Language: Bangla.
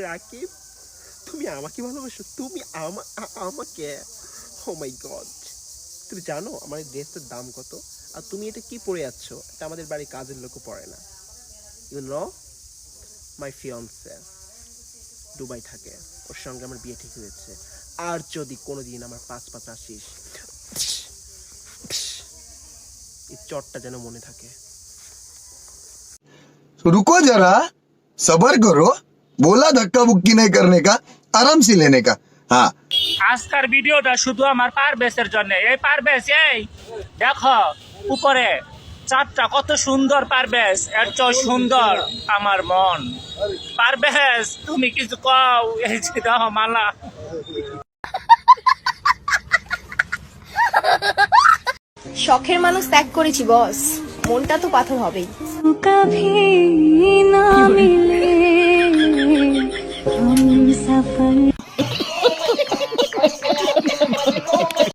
রাকিব, তুমি আমাকে ভালোবাসো? তুমি আমাকে? ও মাই গড। তুমি জানো আমার এই ড্রেসটার দাম কত? আর তুমি এটা কি পরে যাচ্ছ? এটা আমাদের বাড়ির কাজের লোকও পরে না। You know, my fiance Dubai থাকে, ওর সঙ্গে আমার বিয়ে ঠিক হয়েছে। আর যদি কোনোদিন আমার পাঁচ আসিস, এই চটটা যেন মনে থাকে। रुको जरा, सबर करो। बोला धक्का बुक्की नहीं करने का, आराम से लेने का। हाँ, আজকের ভিডিওটা শুধু আমার পারভেজের জন্য। এই পারভেজ, এই দেখো উপরে চাঁদটা কত সুন্দর। পারভেজ, এর চেয়ে সুন্দর আমার মন। পারভেজ, তুমি কিছু কও। এই যে দেখো মালা। শখের মানুষ ত্যাগ করেছি বস, মনটা তো পাথর হবেই। कभी ना मिले हम सफर